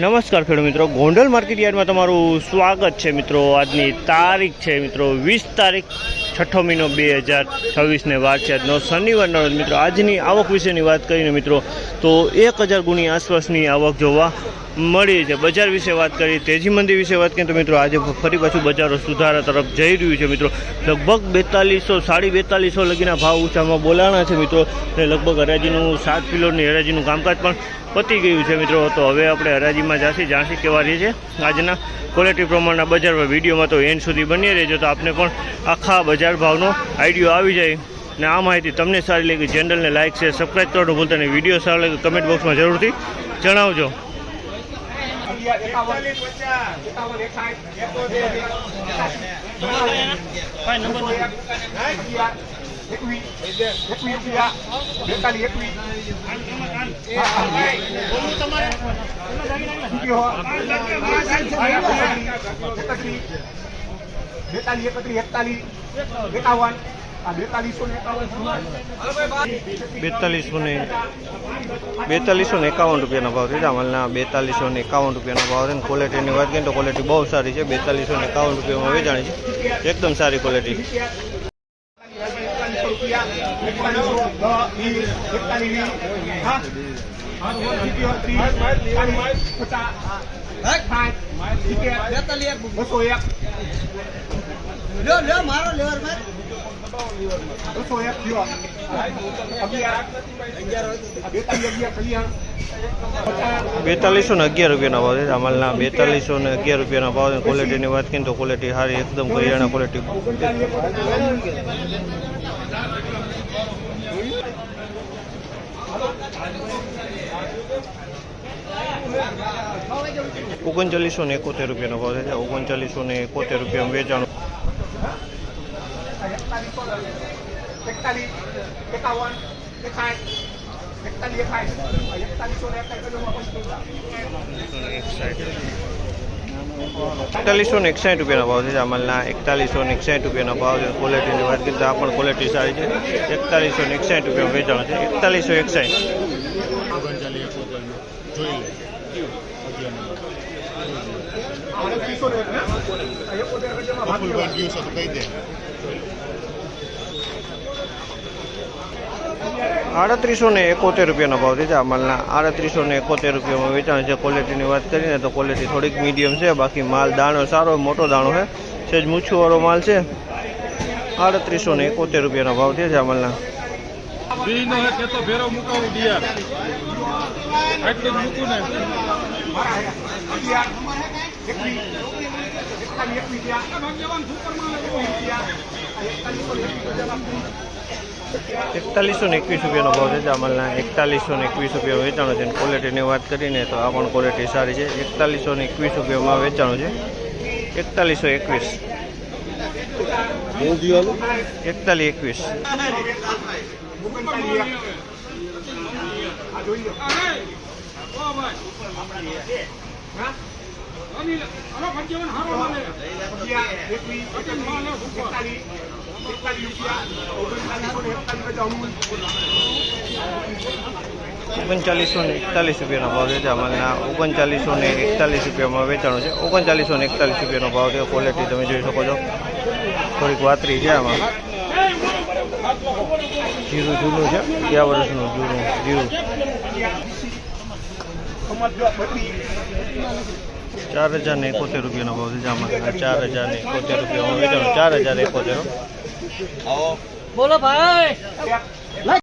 નમસ્કાર ખેડૂત મિત્રો, ગોંડલ માર્કેટ યાર્ડમાં તમારું સ્વાગત છે મિત્રો। આજની તારીખ છે મિત્રો 20 તારીખ 6 મહિનો 2026 વાર છે। આજનો શનિવારનો રોજ મિત્રો આજની આવક વિશેની વાત કરીને મિત્રો તો 1000 ગુણી આસપાસની આવક જોવા મળી છે। બજાર વિશે વાત કરી, તેજી મંદી વિશે વાત કરીએ તો મિત્રો આજે ફરી પાછું બજારો સુધારા તરફ જઈ રહ્યું છે મિત્રો। લગભગ 4200 4250 લગીના ભાવ ઊંચામાં બોલાણા છે મિત્રો। અને લગભગ હરાજીનું 7 કિલોની હરાજીનું કામકાજ પણ પતી ગયું છે મિત્રો। તો હવે આપણે હરાજીમાં જાણસી કેવા રહી છે આજના ક્વોલિટી પ્રમાણના બજાર વિડીયોમાં તો એન્ડ સુધી બની રહેજો, તો આપને પણ આખા બજાર ભાવનો આઈડિયો આવી જાય। ને આ માહિતી તમને સારી લાગી ચેનલને લાઇક શેર સબસ્ક્રાઈબ કરવાનું ભૂલતા નહીં। વિડીયો સારો લાગે કમેન્ટ બોક્સમાં જરૂરથી જણાવજો। બેતાલીસો ને 51 રૂપિયાનો ભાવ છે જામલના। 4251 રૂપિયાનો ભાવ છે। ક્વોલિટીની વાત કરીએ તો ક્વોલિટી બહુ સારી છે। 4251 રૂપિયામાં વેચાણી છે, એકદમ સારી ક્વોલિટી। બેતાલીસો ને 11 રૂપિયાનો ભાવ છે જામલના। 4211 રૂપિયાનો ભાવ છે। ક્વોલિટીની વાત કરીએ તો ક્વોલિટી સારી, એકદમ કરિયાણા ક્વોલિટી। ઓગણચાલીસો ને 71 રૂપિયાનો ભાવ છે। 3971 રૂપિયામાં વેચાણું। એકતાલીસો ને 61 રૂપિયાનો ભાવ છે જામલના। 4161 રૂપિયાનો ભાવ છે। ક્વોલિટીની વાત કરીએ તો આ પણ ક્વોલિટી સારી છે। 4161 રૂપિયામાં વેચાણ છે। 3871 રૂપિયાનો ભાવ છે જામલના। 3871 રૂપિયામાં વેચાણ છે। ક્વોલિટીની વાત કરીએ તો ક્વોલિટી થોડીક મીડિયમ છે, બાકી માલ દાણો સારો મોટો દાણો છે, સેજ મૂછુંવાળો માલ છે। 3871 રૂપિયાનો ભાવ છે જામલના। એકતાલીસો ને 21 રૂપિયાનો ભાવ છે જામલના। 4121 રૂપિયા વેચાણો છે। ક્વોલિટીની વાત કરીને તો આ પણ ક્વોલિટી સારી છે। 4121 રૂપિયામાં વેચાણું છે। 4121 3941 રૂપિયાનો ભાવ છે જામલના। 3941 રૂપિયામાં વેચાણું છે। 3941 રૂપિયાનો ભાવ છે। ક્વોલિટી તમે જોઈ શકો છો, થોડીક વાતરી છે આમાં। જીરું જૂનું છે, 11 વર્ષનું જીરું। 4071 રૂપિયાનો ભાવ છે જામલના। 4071 રૂપિયામાં વેચાણું। 4071 બોલો ભાઈ।